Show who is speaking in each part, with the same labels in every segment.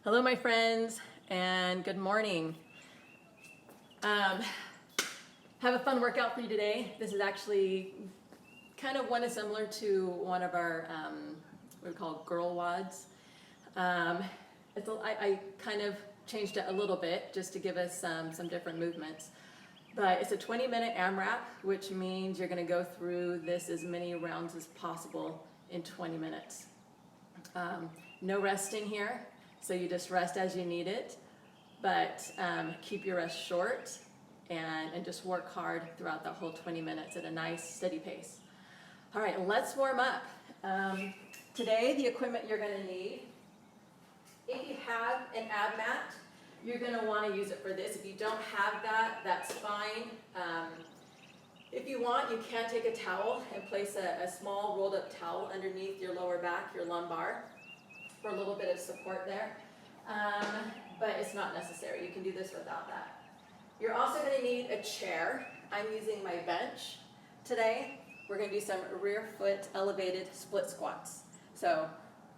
Speaker 1: Hello, my friends, and good morning. Have a fun workout for you today. This is actually kind of similar to one of our what we call girl wads. I kind of changed it a little bit just to give us some different movements. But it's a 20-minute AMRAP, which means you're going to go through this as many rounds as possible in 20 minutes. No resting here, so you just rest as you need it, but keep your rest short and just work hard throughout the whole 20 minutes at a nice steady pace. All right, let's warm up. Today, the equipment you're going to need, if you have an ab mat, you're going to want to use it for this. If you don't have that, that's fine. If you want, you can take a towel and place a small rolled up towel underneath your lower back, your lumbar, for a little bit of support there. But it's not necessary. You can do this without that. You're also going to need a chair. I'm using my bench today. We're going to do some rear foot elevated split squats. So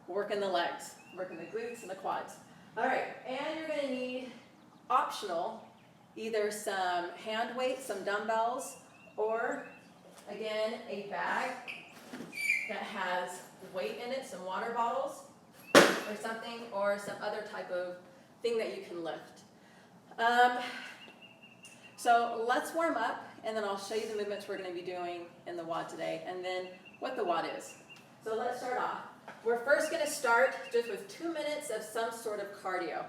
Speaker 1: working the legs, working the glutes and the quads. All right, and you're going to need optional, either some hand weights, some dumbbells, or again, a bag that has weight in it, some water bottles or something, or some other type of thing that you can lift. So let's warm up, and then I'll show you the movements we're going to be doing in the WOD today, and then what the WOD is. So let's start off. We're first going to start just with 2 minutes of some sort of cardio.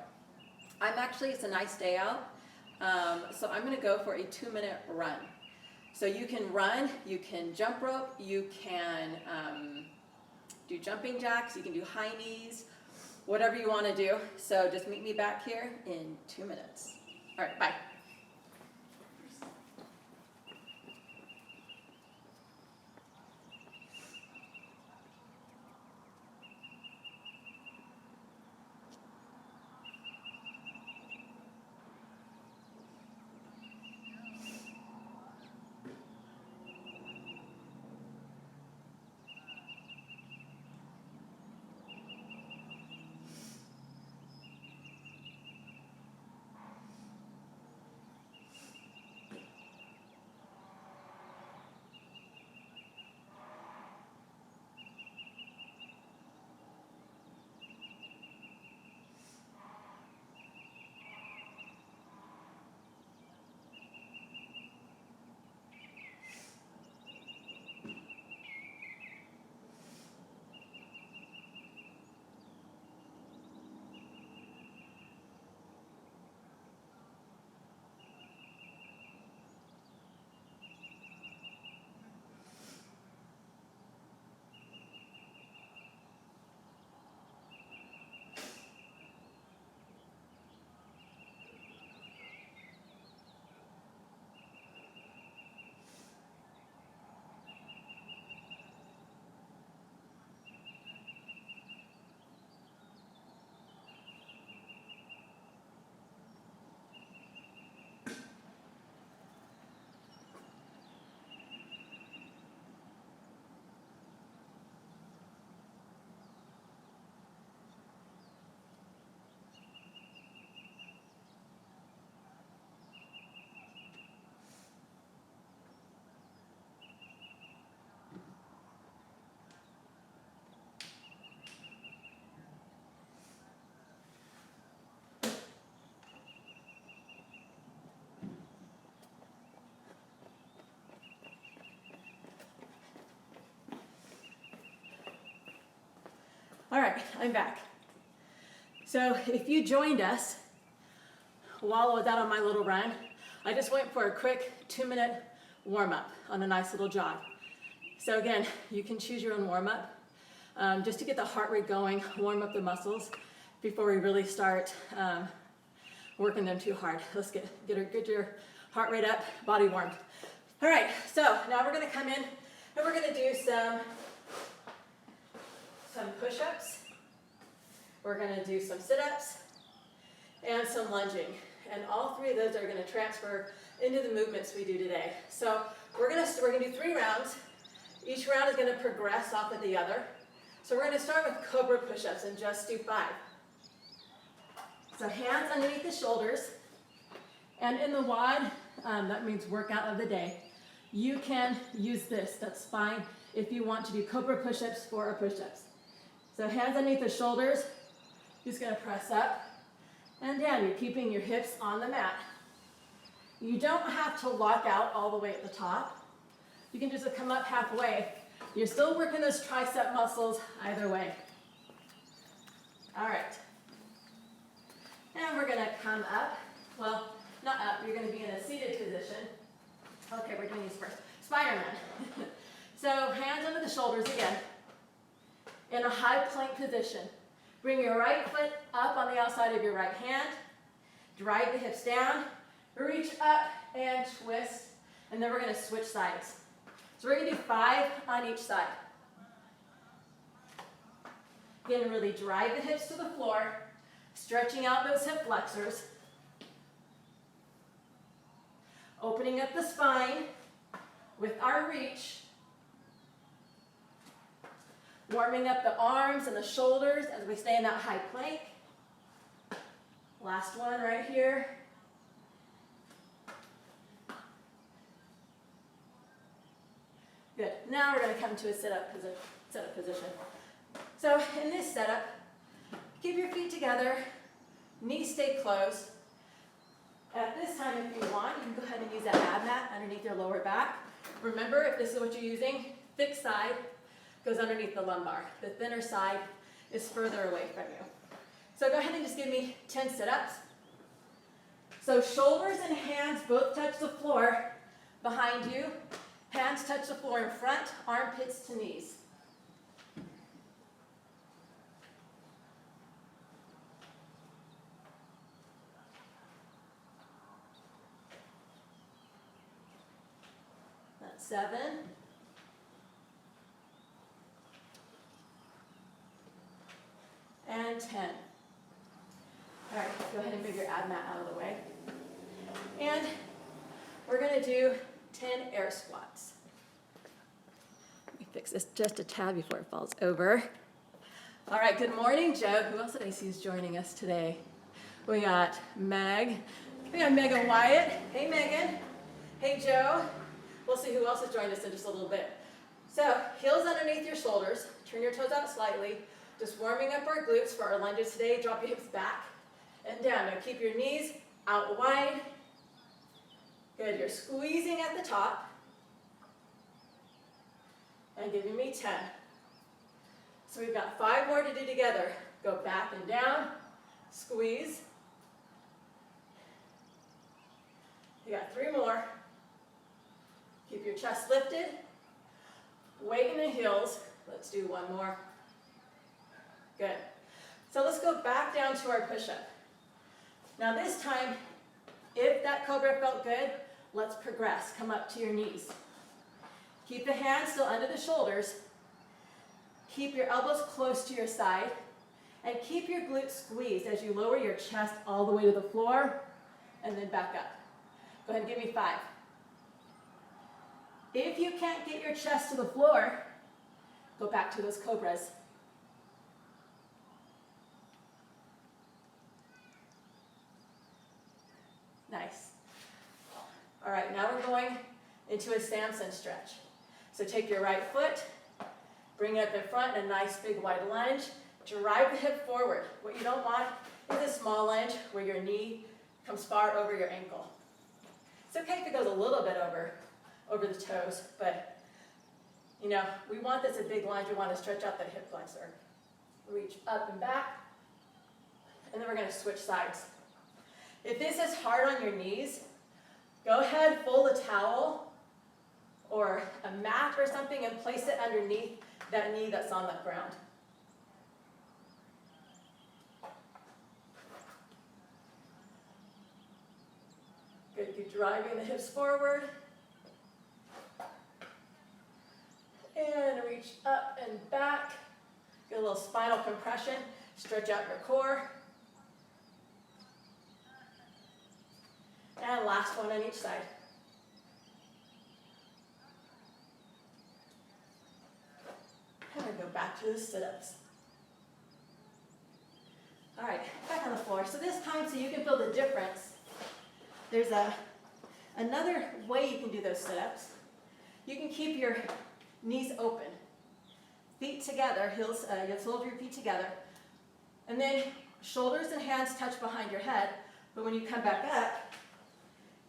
Speaker 1: It's a nice day out, so I'm going to go for a 2-minute run. So you can run, you can jump rope, you can do jumping jacks, you can do high knees, whatever you want to do. So just meet me back here in 2 minutes. All right, bye. All right, I'm back. So if you joined us while I was out on my little run, I just went for a quick 2-minute warm-up on a nice little jog. So again, you can choose your own warm-up just to get the heart rate going, warm up the muscles before we really start working them too hard. Let's get your heart rate up, body warmed. All right, so now we're going to come in and we're going to do some push-ups. We're going to do some sit-ups and some lunging. And all three of those are going to transfer into the movements we do today. So we're going to do 3 rounds. Each round is going to progress off of the other. So we're going to start with cobra push-ups and just do 5. So hands underneath the shoulders. And in the WOD, that means workout of the day, you can use this. That's fine if you want to do cobra push-ups, 4 push-ups. So hands underneath the shoulders. Just going to press up and down. You're keeping your hips on the mat. You don't have to lock out all the way at the top. You can just come up halfway. You're still working those tricep muscles either way. All right. And we're going to come up. Well, not up. You're going to be in a seated position. Okay, we're doing these first. Spider-Man. So hands under the shoulders again. In a high plank position. Bring your right foot up on the outside of your right hand. Drive the hips down. Reach up and twist. And then we're going to switch sides. So we're going to do 5 on each side. Again, really drive the hips to the floor. Stretching out those hip flexors. Opening up the spine with our reach. Warming up the arms and the shoulders as we stay in that high plank. Last one right here. Good. Now we're going to come to a sit-up position. So in this setup, keep your feet together, knees stay closed. At this time, if you want, you can go ahead and use that ab mat underneath your lower back. Remember, if this is what you're using, thick side goes underneath the lumbar. The thinner side is further away from you. So go ahead and just give me 10 sit-ups. So shoulders and hands both touch the floor behind you. Hands touch the floor in front, armpits to knees. That's 7. And 10. All right, go ahead and move your ab mat out of the way. And we're going to do 10 air squats. Let me fix this just a tad before it falls over. All right, good morning, Joe. Who else did I see is joining us today? We got Meg. We got Megan Wyatt. Hey, Megan. Hey, Joe. We'll see who else has joined us in just a little bit. So, heels underneath your shoulders. Turn your toes out slightly. Just warming up our glutes for our lunges today. Drop your hips back and down. Now keep your knees out wide. Good, you're squeezing at the top. And giving me 10. So we've got 5 more to do together. Go back and down, squeeze. You got 3 more. Keep your chest lifted. Weight in the heels. Let's do 1 more. Good. So let's go back down to our push-up. Now this time, if that cobra felt good, let's progress. Come up to your knees. Keep the hands still under the shoulders. Keep your elbows close to your side. And keep your glutes squeezed as you lower your chest all the way to the floor and then back up. Go ahead and give me 5. If you can't get your chest to the floor, go back to those cobras. Nice. All right, now we're going into a Samson stretch. So take your right foot, bring it up in front in a nice big wide lunge. Drive the hip forward. What you don't want is a small lunge where your knee comes far over your ankle. It's okay if it goes a little bit over the toes, but you know, we want this a big lunge. We want to stretch out the hip flexor. Reach up and back, and then we're going to switch sides. If this is hard on your knees, go ahead, fold a towel or a mat or something and place it underneath that knee that's on the ground. Good, keep driving the hips forward. And reach up and back. Get a little spinal compression. Stretch out your core. And last one on each side. And we go back to the sit-ups. All right, back on the floor. So this time, so you can feel the difference, there's another way you can do those sit-ups. You can keep your knees open, feet together, heels, you'll hold your feet together, and then shoulders and hands touch behind your head, but when you come back up,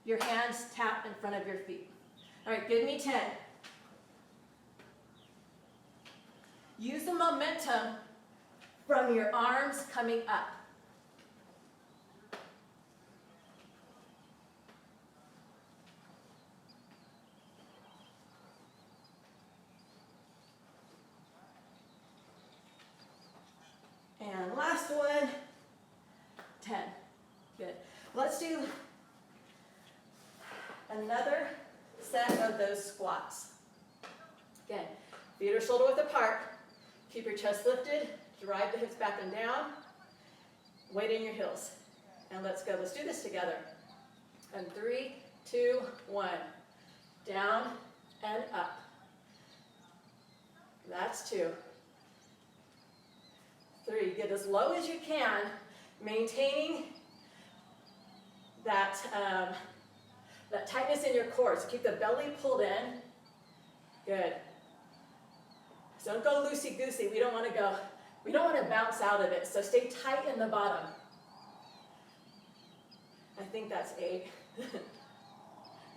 Speaker 1: your hands tap in front of your feet. All right, give me 10. Use the momentum from your arms coming up. And last one, 10. Good. Let's do another set of those squats. Again, feet are shoulder width apart. Keep your chest lifted, drive the hips back and down, weight in your heels. And let's go. Let's do this together. And 3, 2, 1. Down and up. That's 2. 3. Get as low as you can, maintaining that, that tightness in your core. So keep the belly pulled in. Good. So don't go loosey-goosey. We don't want to bounce out of it. So stay tight in the bottom. I think that's 8.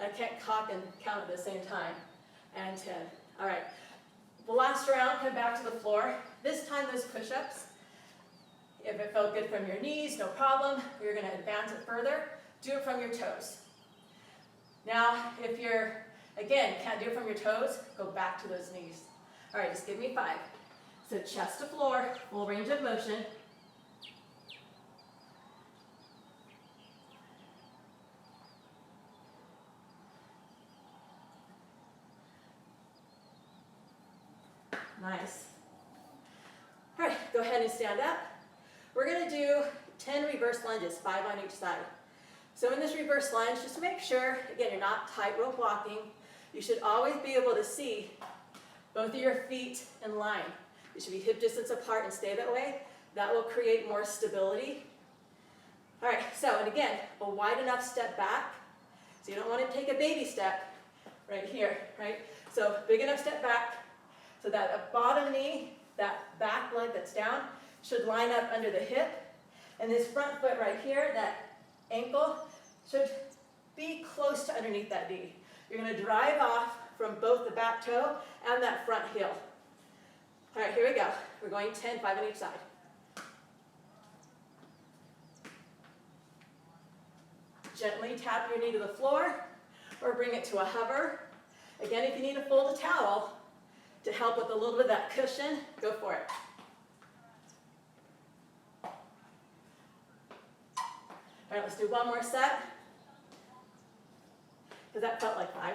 Speaker 1: I can't cock and count at the same time. And 10. All right. The last round, come back to the floor. This time, those push-ups. If it felt good from your knees, no problem. You're going to advance it further. Do it from your toes. Now, if you're, again, can't do it from your toes, go back to those knees. All right, just give me 5. So chest to floor, full range of motion. Nice. All right, go ahead and stand up. We're going to do 10 reverse lunges, 5 on each side. So in this reverse lunge, just make sure, again, you're not tightrope walking. You should always be able to see both of your feet in line. You should be hip distance apart and stay that way. That will create more stability. All right, so, and again, a wide enough step back. So you don't want to take a baby step right here, right? So big enough step back so that bottom knee, that back leg that's down, should line up under the hip. And this front foot right here, that ankle, should be close to underneath that knee. You're going to drive off from both the back toe and that front heel. All right, here we go. We're going 10, 5 on each side. Gently tap your knee to the floor or bring it to a hover. Again, if you need to fold a towel to help with a little bit of that cushion, go for it. All right, let's do one more set, because that felt like 5.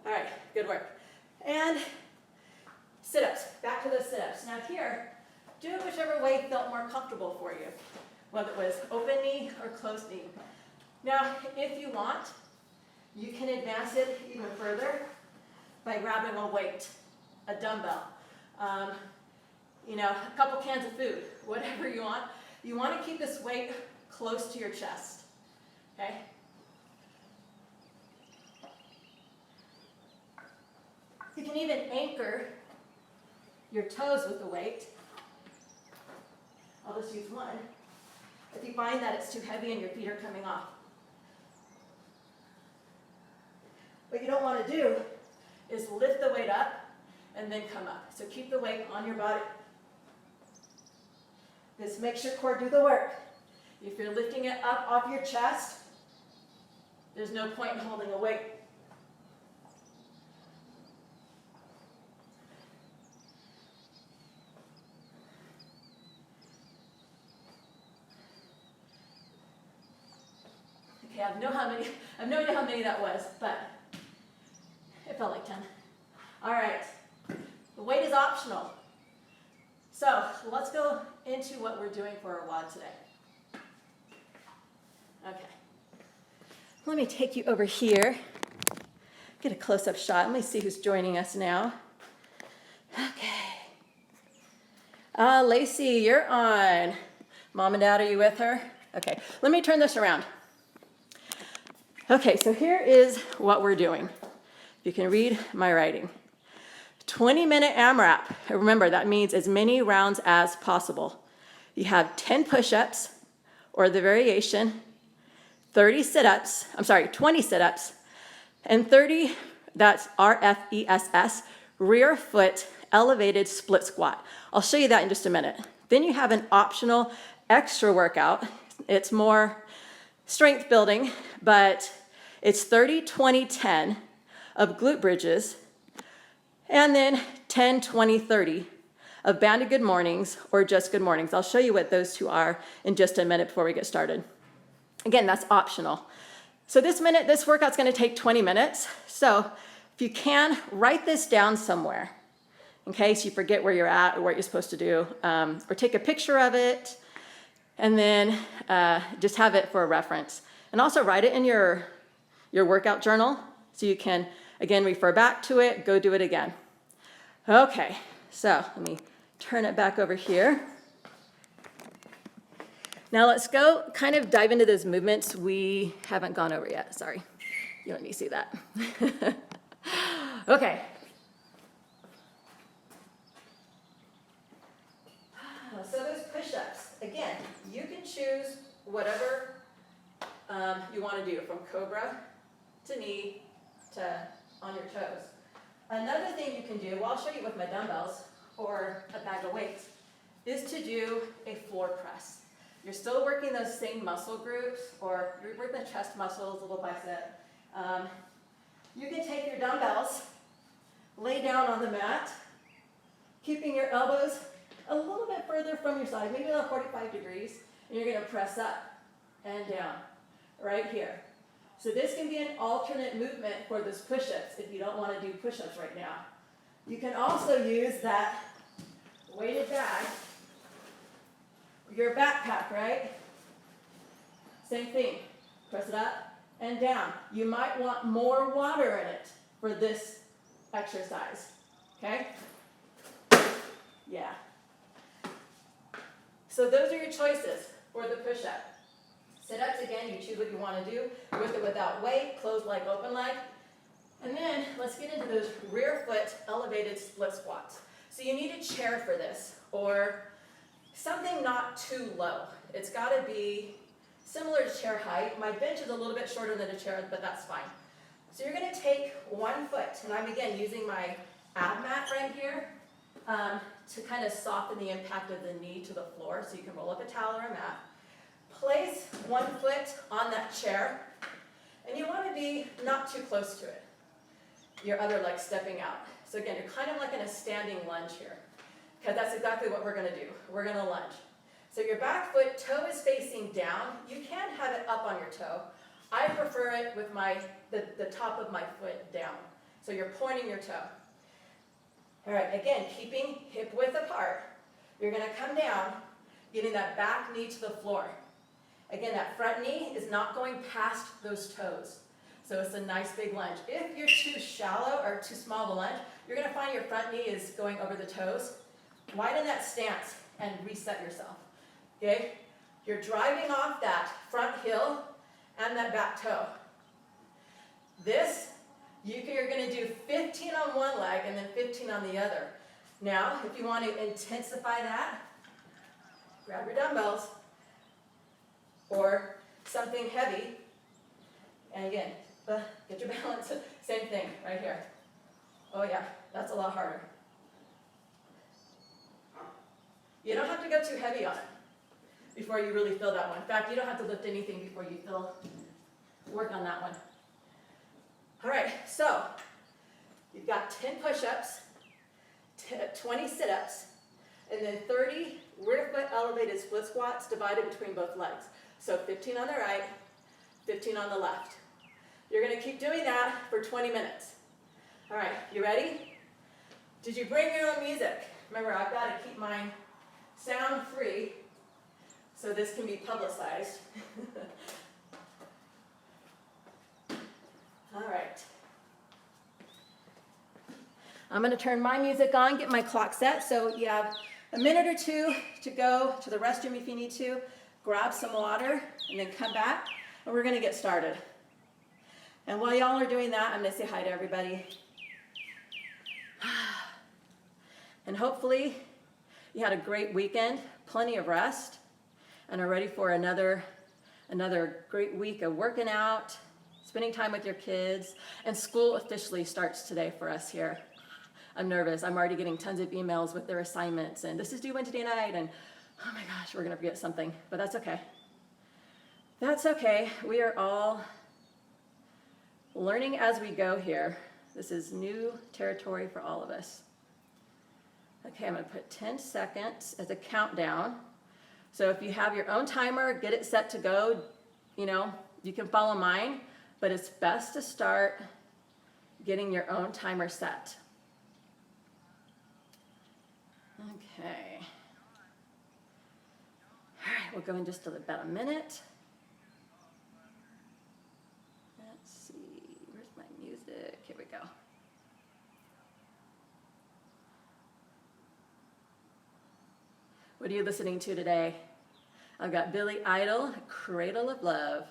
Speaker 1: All right, good work. And sit-ups, back to those sit-ups. Now here, do it whichever way felt more comfortable for you, whether it was open knee or closed knee. Now, if you want, you can advance it even further by grabbing a weight, a dumbbell, a couple cans of food, whatever you want. You want to keep this weight close to your chest, okay? You can even anchor your toes with the weight. I'll just use one. If you find that it's too heavy and your feet are coming off. What you don't want to do is lift the weight up and then come up. So keep the weight on your body. This makes your core do the work. If you're lifting it up off your chest, there's no point in holding a weight. Okay, I have no idea how many that was, but it felt like 10. All right, the weight is optional. So let's go into what we're doing for our WOD today. Okay, let me take you over here. Get a close-up shot. Let me see who's joining us now. Okay. Lacey, you're on. Mom and Dad, are you with her? Okay, let me turn this around. Okay, so here is what we're doing. You can read my writing. 20-minute AMRAP. Remember, that means as many rounds as possible. You have 10 push-ups, or the variation, 20 sit-ups, and 30, that's RFESS, rear foot elevated split squat. I'll show you that in just a minute. Then you have an optional extra workout. It's more strength building, but it's 30, 20, 10 of glute bridges, and then 10, 20, 30 of banded good mornings or just good mornings. I'll show you what those two are in just a minute before we get started. Again, that's optional. So this workout's gonna take 20 minutes. So if you can, write this down somewhere in case you forget where you're at or what you're supposed to do, or take a picture of it, and then just have it for a reference. And also write it in your workout journal so you can, again, refer back to it, go do it again. Okay, so let me turn it back over here. Now let's go kind of dive into those movements we haven't gone over yet. Sorry, you don't need to see that. Okay. So those push-ups, again, you can choose whatever you want to do, from cobra to knee to on your toes. Another thing you can do, well, I'll show you with my dumbbells or a bag of weights, is to do a floor press. You're still working those same muscle groups, or you're working the chest muscles, a little bicep. You can take your dumbbells, lay down on the mat, keeping your elbows a little bit further from your side, maybe about 45 degrees, and you're gonna press up and down, right here. So this can be an alternate movement for those push-ups if you don't wanna do push-ups right now. You can also use that weighted bag, your backpack, right? Same thing, press it up and down. You might want more water in it for this exercise, okay? Yeah. So those are your choices for the push-up. Sit-ups, again, you choose what you want to do, with it without weight, closed leg, open leg. And then let's get into those rear foot elevated split squats. So you need a chair for this, or something not too low. It's got to be similar to chair height. My bench is a little bit shorter than a chair, but that's fine. So you're going to take one foot, and I'm again using my ab mat right here to kind of soften the impact of the knee to the floor, so you can roll up a towel or a mat. Place one foot on that chair, and you want to be not too close to it. Your other leg stepping out. So again, you're kind of like in a standing lunge here, because that's exactly what we're going to do. We're going to lunge. So your back foot, toe is facing down. You can have it up on your toe. I prefer it with the top of my foot down. So you're pointing your toe. All right, again, keeping hip width apart. You're going to come down, getting that back knee to the floor. Again, that front knee is not going past those toes. So it's a nice big lunge. If you're too shallow or too small of a lunge, you're going to find your front knee is going over the toes. Widen that stance and reset yourself. Okay? You're driving off that front heel and that back toe. This, you're going to do 15 on one leg and then 15 on the other. Now, if you want to intensify that, grab your dumbbells or something heavy, and again, get your balance. Same thing right here. Oh yeah, that's a lot harder. You don't have to go too heavy on it before you really feel that one. In fact, you don't have to lift anything before you work on that one. All right, so you've got 10 push-ups, 20 sit-ups, and then 30 rear foot elevated split squats divided between both legs. So 15 on the right, 15 on the left. You're going to keep doing that for 20 minutes. All right, you ready? Did you bring your own music? Remember, I've got to keep mine sound free so this can be publicized. All right. I'm going to turn my music on, get my clock set. So you have a minute or two to go to the restroom if you need to, grab some water, and then come back, and we're gonna get started. And while y'all are doing that, I'm gonna say hi to everybody. And hopefully you had a great weekend, plenty of rest, and are ready for another great week of working out, spending time with your kids, and school officially starts today for us here. I'm nervous. I'm already getting tons of emails with their assignments, and this is due Wednesday night, and oh my gosh, we're gonna forget something, but that's okay. That's okay. We are all learning as we go here. This is new territory for all of us. Okay, I'm gonna put 10 seconds as a countdown. So if you have your own timer, get it set to go. You know, you can follow mine, but it's best to start getting your own timer set. Okay. All right, we'll go in just about a minute. Let's see, where's my music? Here we go. What are you listening to today? I've got Billy Idol, Cradle of Love.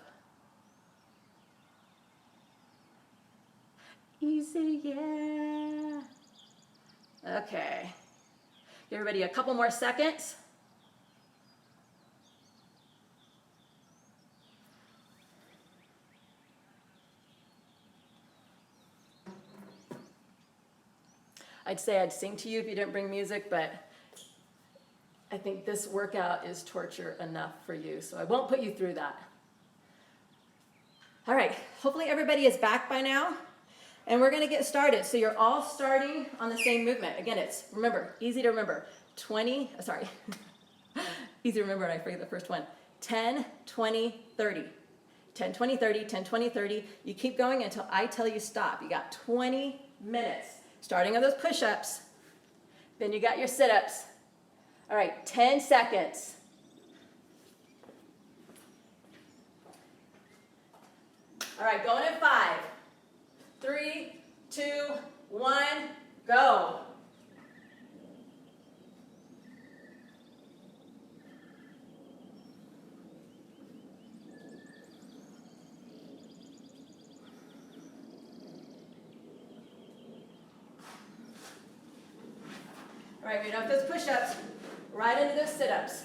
Speaker 1: Easy, yeah. Okay. Give everybody a couple more seconds. I'd say I'd sing to you if you didn't bring music, but I think this workout is torture enough for you, so I won't put you through that. All right, hopefully everybody is back by now, and we're gonna get started. So you're all starting on the same movement. Again, it's, remember, easy to remember, easy to remember, and I forget the first one. 10, 20, 30. 10, 20, 30, 10, 20, 30. You keep going until I tell you stop. You got 20 minutes, starting on those push-ups. Then you got your sit-ups. All right, 10 seconds. All right, going in 5, 3, 2, 1, go. All right, read off those push-ups, right into those sit-ups.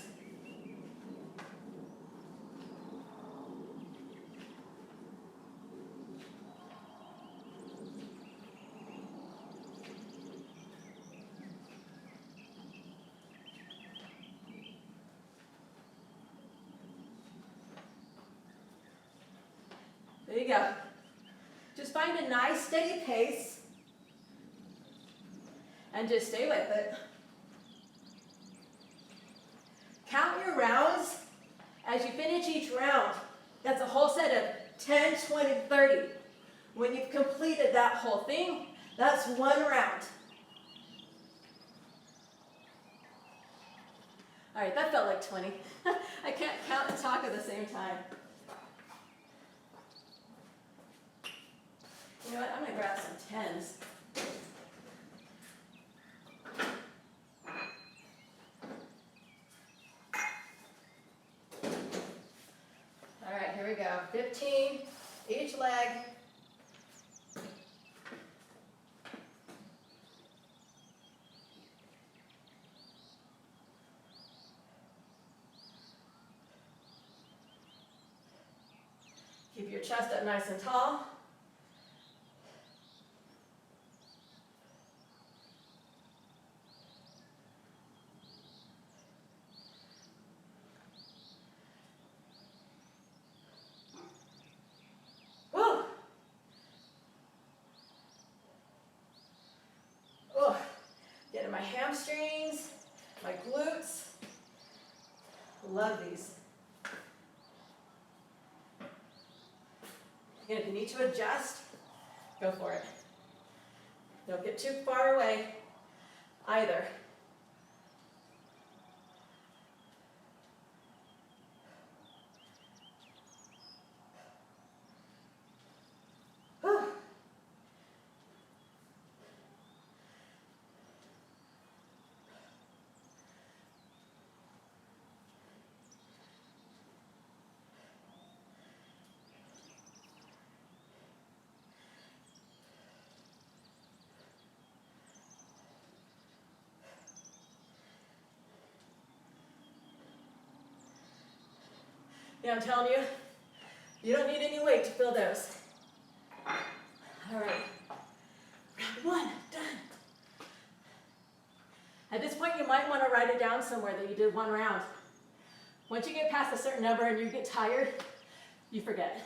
Speaker 1: There you go. Just find a nice steady pace and just stay with it. Count your rounds as you finish each round. That's a whole set of 10, 20, 30. When you've completed that whole thing, that's one round. All right, that felt like 20. I can't count and talk at the same time. You know what, I'm gonna grab some 10s. All right, here we go. 15, each leg. Keep your chest up nice and tall. Woo! Oh, getting my hamstrings, my glutes. Love these. Again, if you need to adjust, go for it. Don't get too far away either. Whew. Yeah, I'm telling you, you don't need any weight to fill those. All right, round one, done. At this point, you might want to write it down somewhere that you did one round. Once you get past a certain number and you get tired, you forget.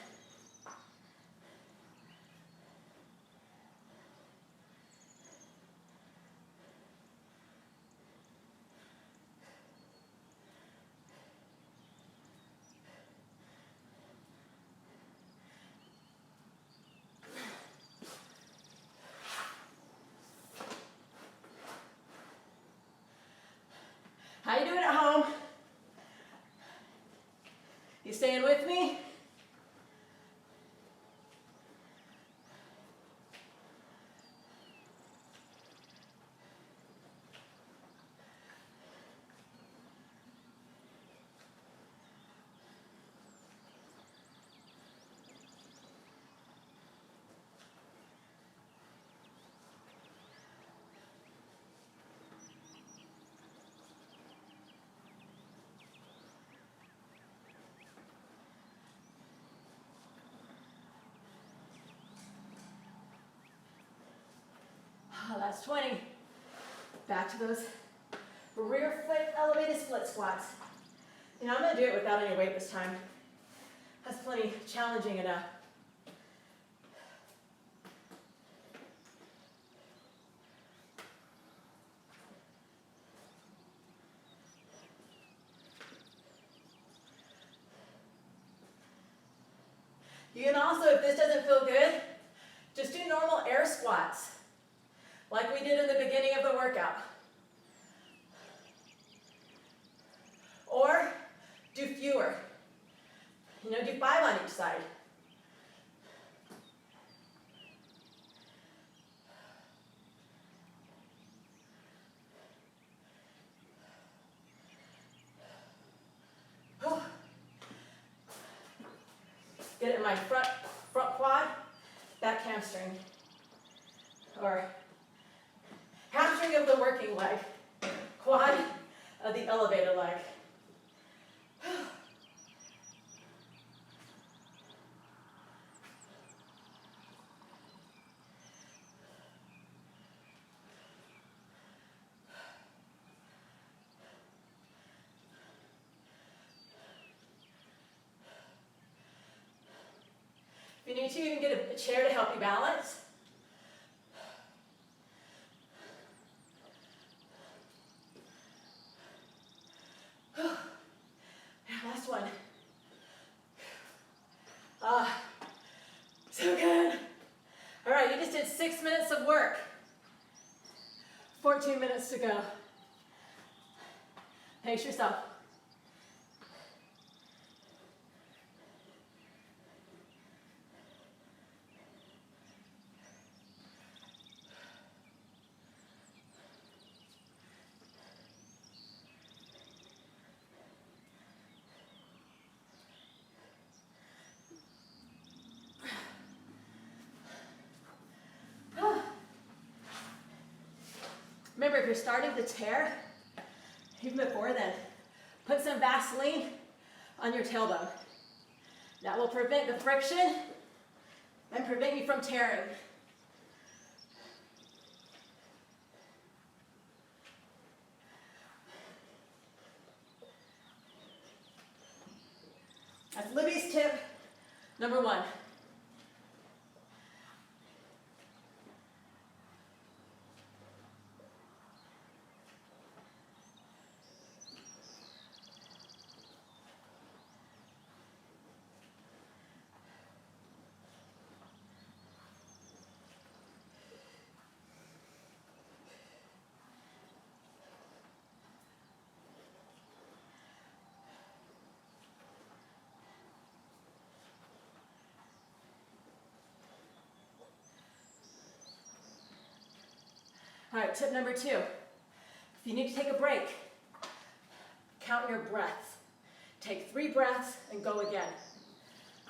Speaker 1: How you doing at home? You staying with me? Oh, that's 20. Back to those rear foot elevated split squats. You know, I'm going to do it without any weight this time. That's plenty challenging enough. You can also, if this doesn't feel good, just do normal air squats, like we did in the beginning of the workout. Or do fewer. You know, do 5 on each side. Get it in my front quad, back hamstring. Or hamstring of the working leg, quad of the elevated leg. If you need to, you can get a chair to help you balance. Last one. So good. All right, you just did 6 minutes of work. 14 minutes to go. Pace yourself. Remember, if you're starting to tear, even before then, put some Vaseline on your tailbone. That will prevent the friction and prevent you from tearing. That's Libby's tip number 1. All right, tip number 2. If you need to take a break, count your breaths. Take 3 breaths and go again.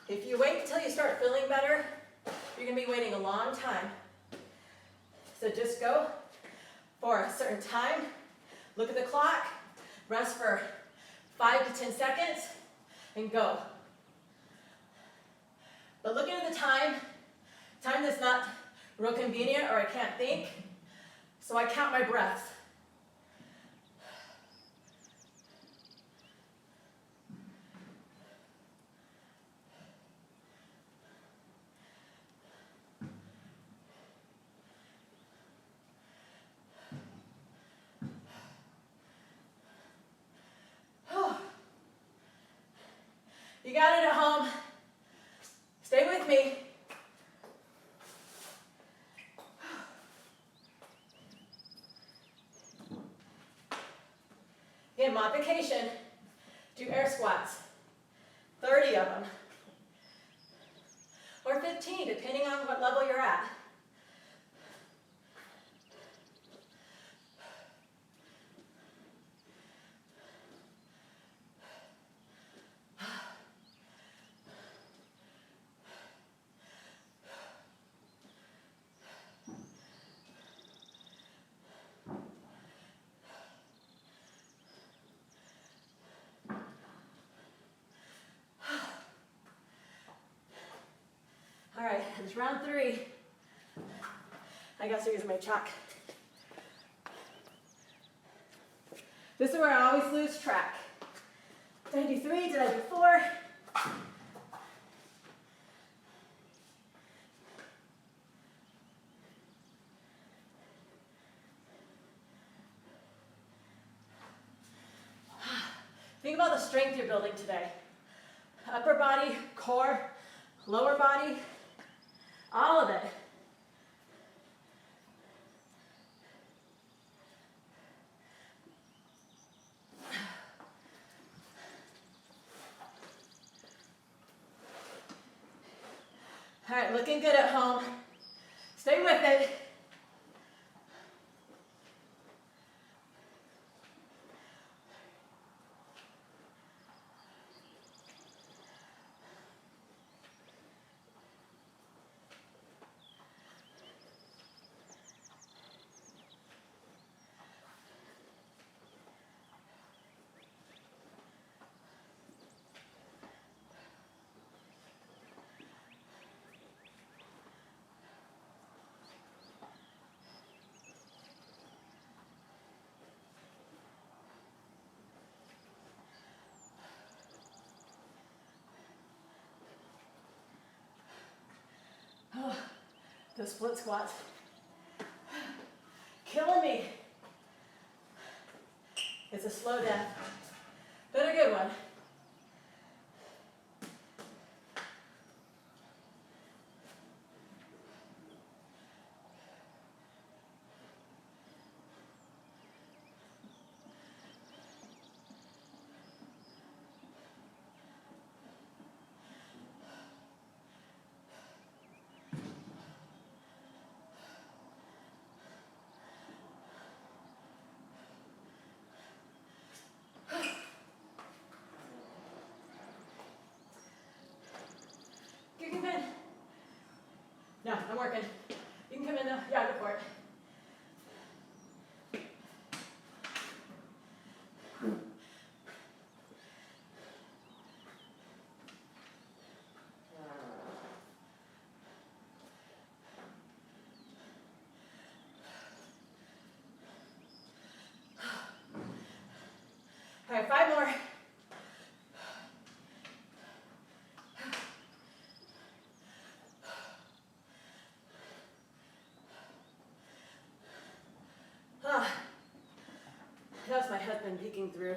Speaker 1: If you wait until you start feeling better, you're going to be waiting a long time. So just go for a certain time, look at the clock, rest for 5 to 10 seconds, and go. But looking at the time that's not real convenient or I can't think, so I count my breaths. You got it at home. Stay with me. Again, modification, do air squats, 30 of them, or 15, depending on what level you're at. All right, it's round 3. I got to use my chalk. This is where I always lose track. Did I do 3? Did I do 4? Think about the strength you're building today. Upper body, core, lower body, all of it. All right, looking good at home. Stay with it. Oh, those split squats. Killing me. It's a slow death, but a good one. You can come in. No, I'm working. You can come in though. Yeah, go for it. All right, 5 more. That was my husband peeking through.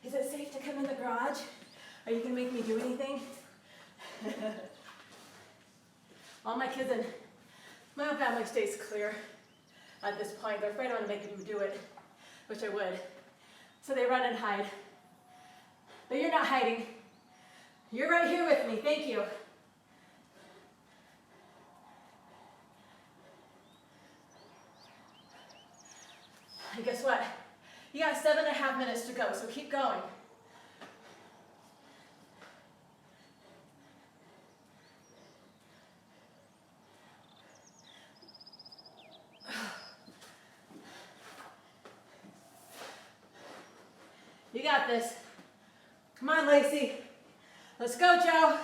Speaker 1: Is it safe to come in the garage? Are you going to make me do anything? All my kids and my own family stays clear at this point. They're afraid I'm going to make them do it, which I would. So they run and hide. But you're not hiding. You're right here with me. Thank you. And guess what? You got 7.5 minutes to go, so keep going. You got this. Come on, Lacey. Let's go, Joe.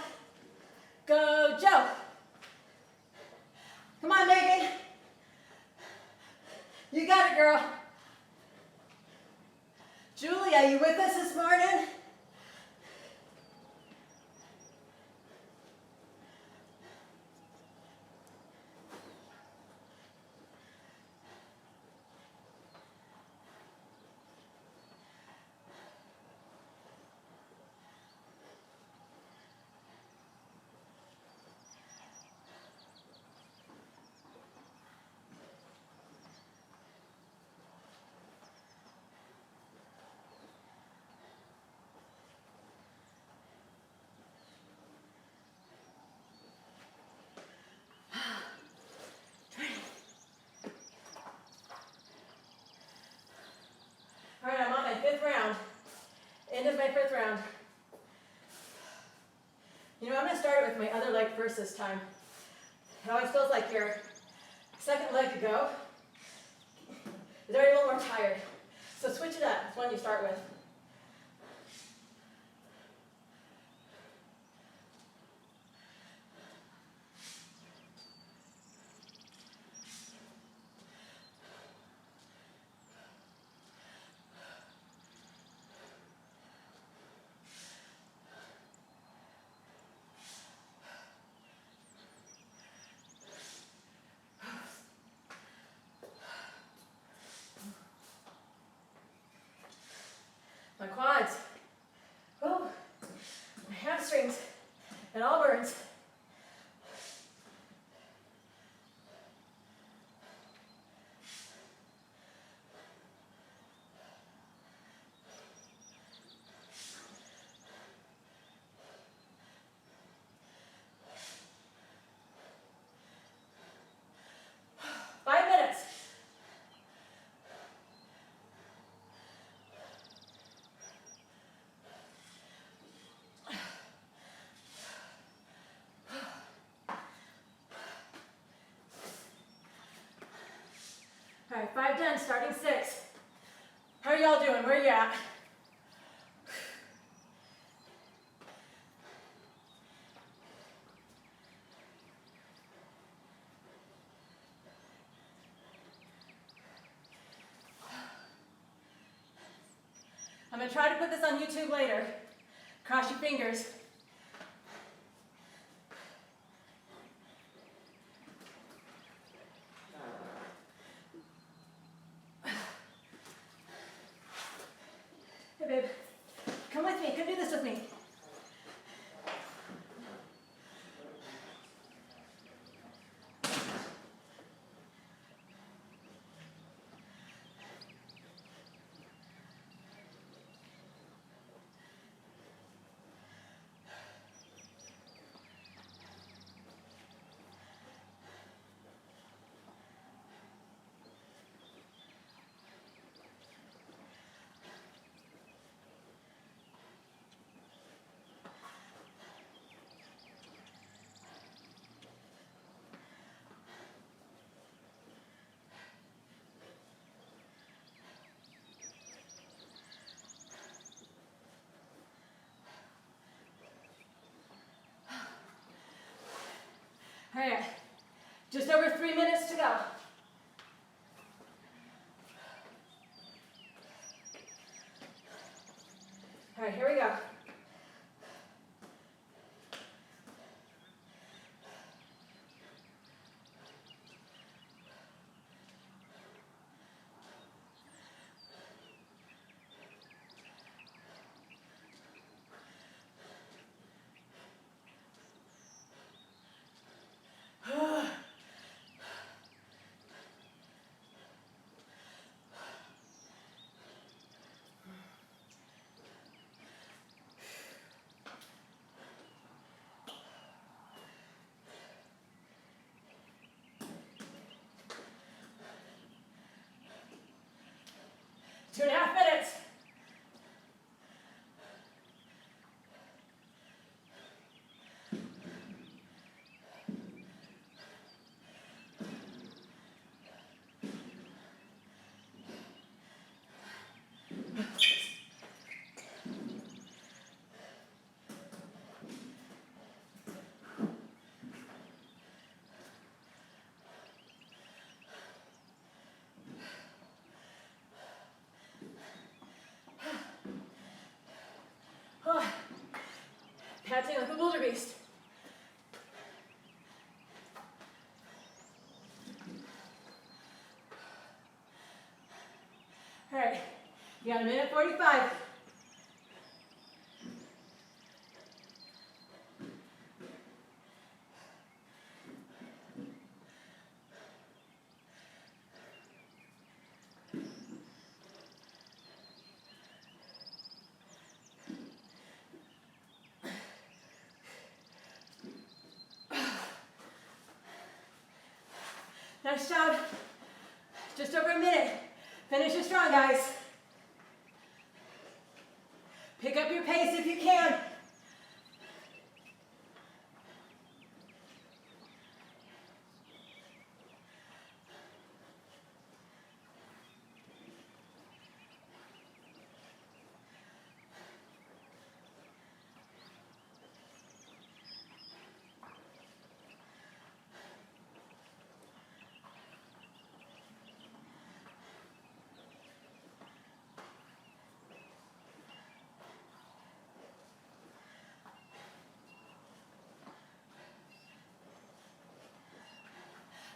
Speaker 1: Go, Joe. Come on, Megan. You got it, girl. Julie, are you with us this morning? All right, I'm on my 5th round. End of my 5th round. You know, I'm going to start it with my other leg first this time. It always feels like your second leg to go is already a little more tired. So switch it up. It's one you start with. My quads, oh, my hamstrings, it all burns. All right, 5 done, starting 6. How are y'all doing? Where are you at? I'm going to try to put this on YouTube later. Cross your fingers. Hey, babe. Come with me. Come do this with me. All right, just over 3 minutes to go. All right, here we go. 45. Nice job. Just over a minute. Finish it strong, guys. Pick up your pace if you can.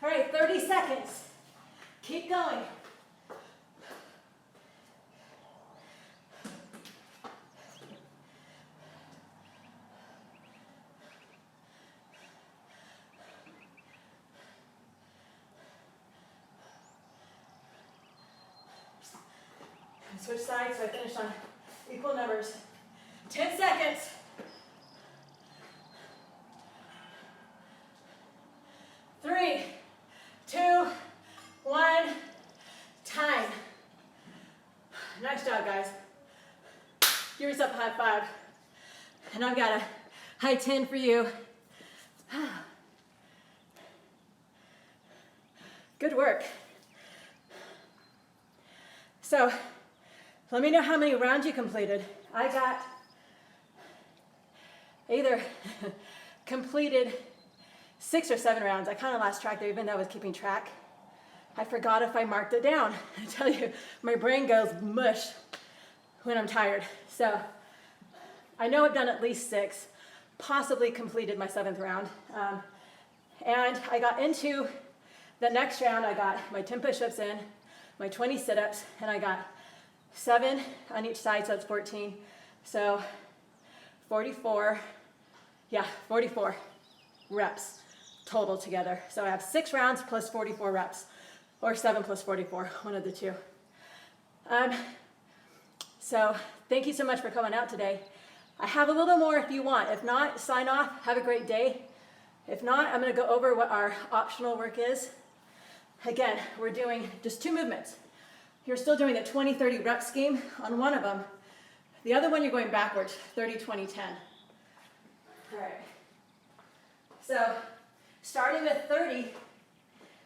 Speaker 1: All right, 30 seconds. Keep going. Switch sides so I finish on equal numbers. 10 seconds. 3, 2, 1, time. Nice job, guys. Give yourself a high five. And I've got a high 10 for you. Good work. So, let me know how many rounds you completed. I got either completed 6 or 7 rounds. I kind of lost track there, even though I was keeping track. I forgot if I marked it down. I tell you, my brain goes mush when I'm tired. So I know I've done at least 6, possibly completed my 7th round. And I got into the next round. I got my 10 push-ups in, my 20 sit-ups, and I got 7 on each side, so that's 14. So 44 reps total together. So I have 6 rounds plus 44 reps, or 7 plus 44, one of the two. So thank you so much for coming out today. I have a little more if you want. If not, sign off, have a great day. If not, I'm gonna go over what our optional work is. Again, we're doing just 2 movements. You're still doing the 20-30 rep scheme on one of them. The other one, you're going backwards, 30, 20, 10. All right. So starting with 30,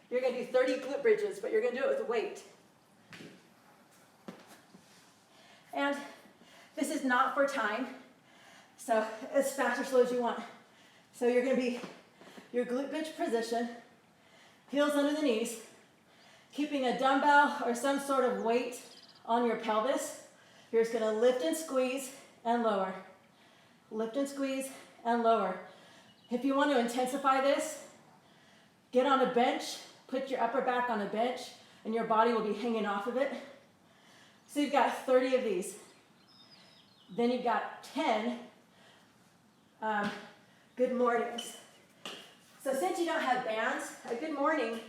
Speaker 1: you're going to do 30 glute bridges, but you're going to do it with weight. And this is not for time, so as fast or slow as you want. So you're going to be your glute bridge position, heels under the knees, keeping a dumbbell or some sort of weight on your pelvis. You're just going to lift and squeeze and lower. Lift and squeeze and lower. If you want to intensify this, get on a bench, put your upper back on a bench, and your body will be hanging off of it. So you've got 30 of these. Then you've got 10 good mornings. So since you don't have bands, a good morning,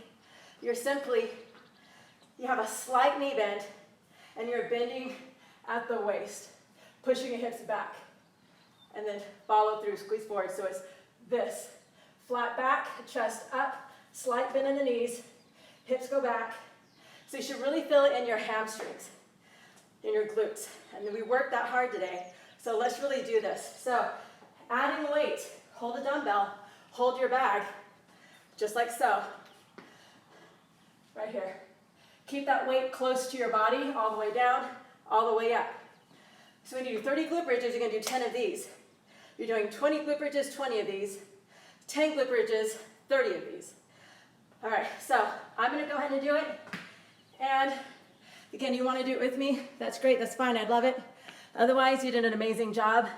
Speaker 1: you're simply, you have a slight knee bend, and you're bending at the waist, pushing your hips back, and then follow through, squeeze forward. So it's this, flat back, chest up, slight bend in the knees, hips go back. So you should really feel it in your hamstrings, in your glutes. And we worked that hard today, so let's really do this. So adding weight, hold a dumbbell, hold your bag, just like so, right here. Keep that weight close to your body, all the way down, all the way up. So when you do 30 glute bridges, you're gonna do 10 of these. You're doing 20 glute bridges, 20 of these, 10 glute bridges, 30 of these. All right, so I'm gonna go ahead and do it. And again, you wanna do it with me, that's great, that's fine, I'd love it. Otherwise, you did an amazing job.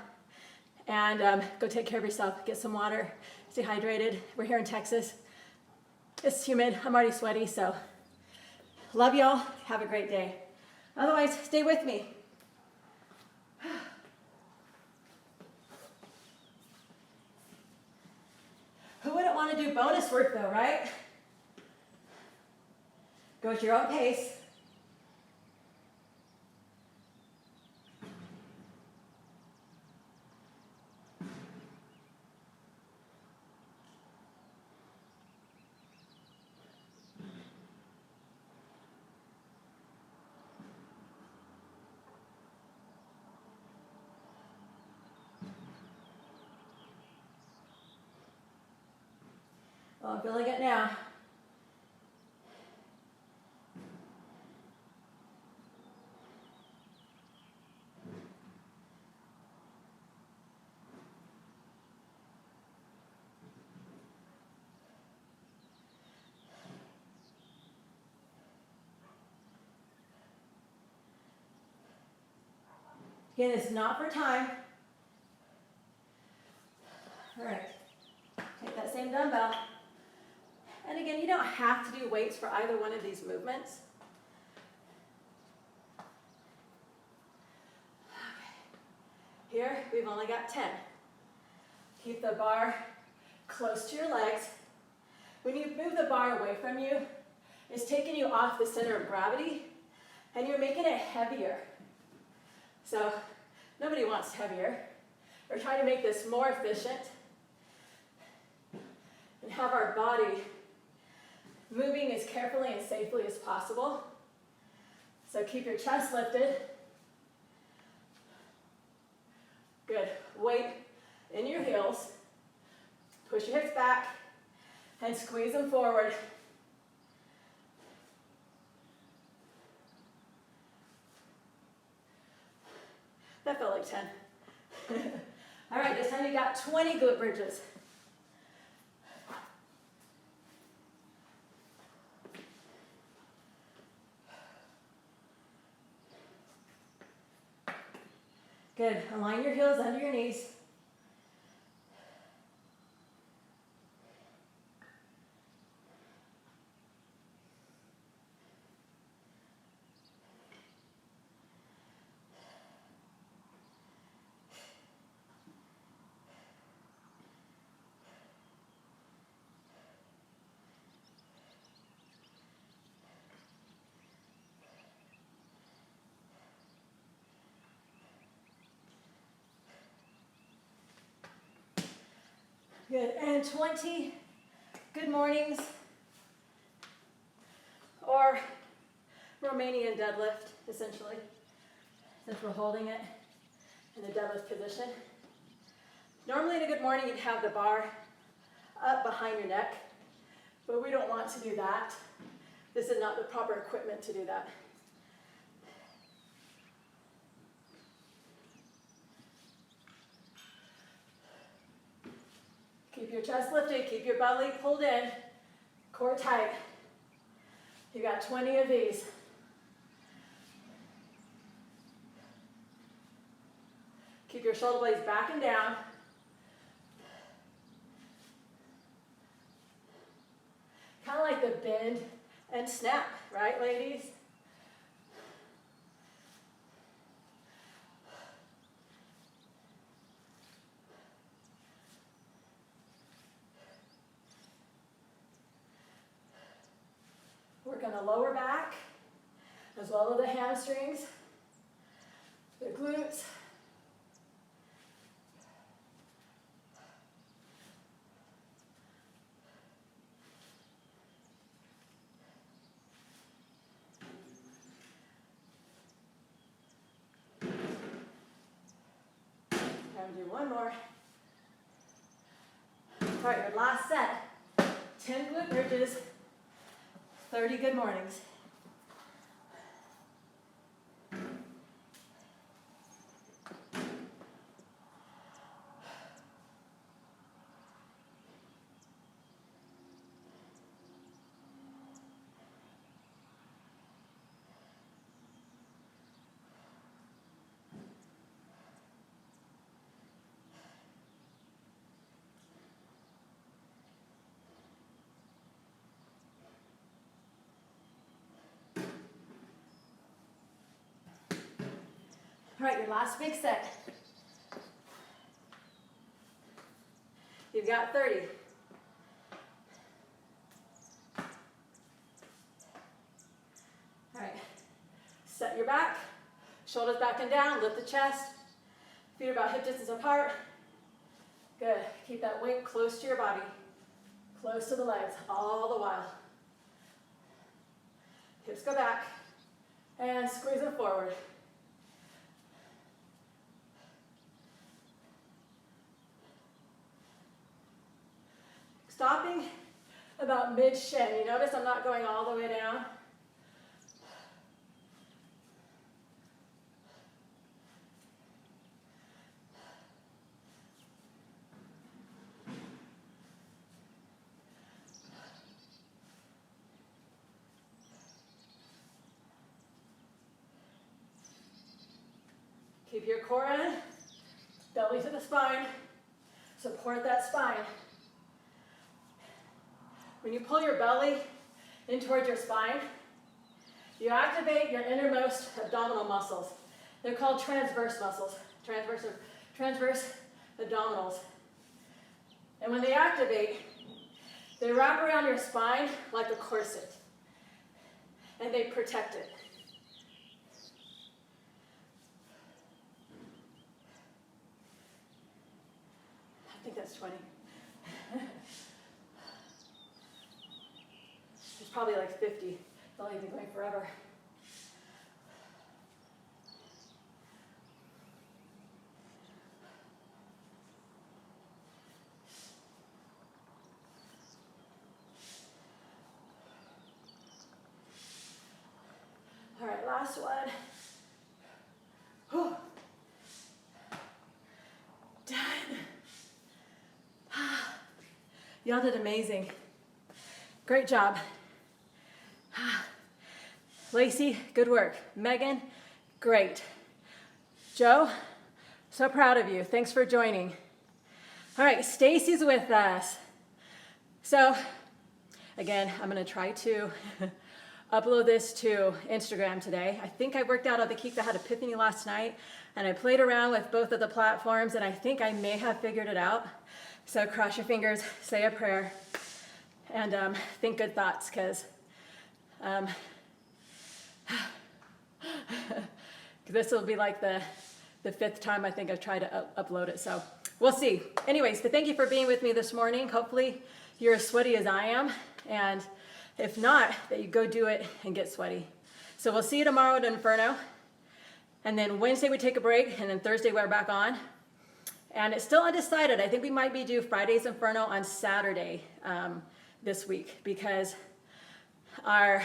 Speaker 1: And go take care of yourself, get some water, stay hydrated. We're here in Texas. It's humid, I'm already sweaty, so love y'all, have a great day. Otherwise, stay with me. want to do bonus work though, right? Go at your own pace. Oh, I'm feeling it now. Again, it's not for time. All right, take that same dumbbell. And again, you don't have to do weights for either one of these movements. Here, we've only got 10. Keep the bar close to your legs. When you move the bar away from you, it's taking you off the center of gravity, and you're making it heavier. So, nobody wants heavier. We're trying to make this more efficient and have our body moving as carefully and safely as possible. So keep your chest lifted. Good. Weight in your heels. Push your hips back and squeeze them forward. That felt like 10. All right, this time you got 20 glute bridges. Good. Align your heels under your knees. Good, and 20 good mornings, or Romanian deadlift, essentially, since we're holding it in the deadlift position. Normally in a good morning, you'd have the bar up behind your neck, but we don't want to do that. This is not the proper equipment to do that. Keep your chest lifted, keep your belly pulled in, core tight. You got 20 of these. Keep your shoulder blades back and down. Kind of like the bend and snap, right, ladies? Work on the lower back, as well as the hamstrings, the glutes. And do one more. All right, your last set. 10 glute bridges. 30 good mornings. All right, your last big set. You've got 30. Set your back, shoulders back and down, lift the chest, feet are about hip distance apart. Good, keep that weight close to your body, close to the legs, all the while. Hips go back, and squeeze them forward. Stopping about mid-shin. You notice I'm not going all the way down. Keep your core in, belly to the spine, support that spine. When you pull your belly in towards your spine, you activate your innermost abdominal muscles. They're called transverse muscles, transverse abdominals. And when they activate, they wrap around your spine like a corset, and they protect it. I think that's 20. It's probably like 50. It's only been going forever. All right, last one. Whew. Done. Y'all did amazing. Great job. Lacey, good work. Megan, great. Joe, so proud of you. Thanks for joining. All right, Stacy's with us. So, again, I'm gonna try to upload this to Instagram today. I think I worked out on the Keep the Head Epiphany last night, and I played around with both of the platforms, and I think I may have figured it out. So cross your fingers, say a prayer, and think good thoughts, because this will be like the fifth time I think I've tried to upload it, so we'll see. Anyways, but thank you for being with me this morning. Hopefully you're as sweaty as I am, and if not, that you go do it and get sweaty. So we'll see you tomorrow at Inferno, and then Wednesday we take a break, and then Thursday we're back on. And it's still undecided. I think we might be due Friday's Inferno on Saturday this week, because our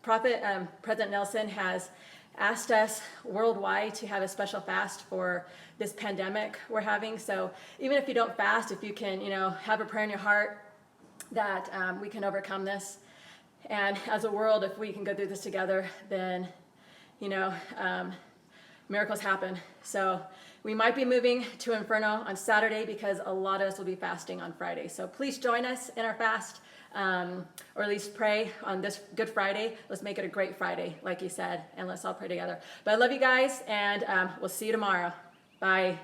Speaker 1: prophet, President Nelson, has asked us worldwide to have a special fast for this pandemic we're having. So even if you don't fast, if you can, have a prayer in your heart that we can overcome this. And as a world, if we can go through this together, then, miracles happen. So we might be moving to Inferno on Saturday, because a lot of us will be fasting on Friday. So please join us in our fast, or at least pray on this Good Friday. Let's make it a great Friday, like you said, and let's all pray together. But I love you guys, and we'll see you tomorrow. Bye.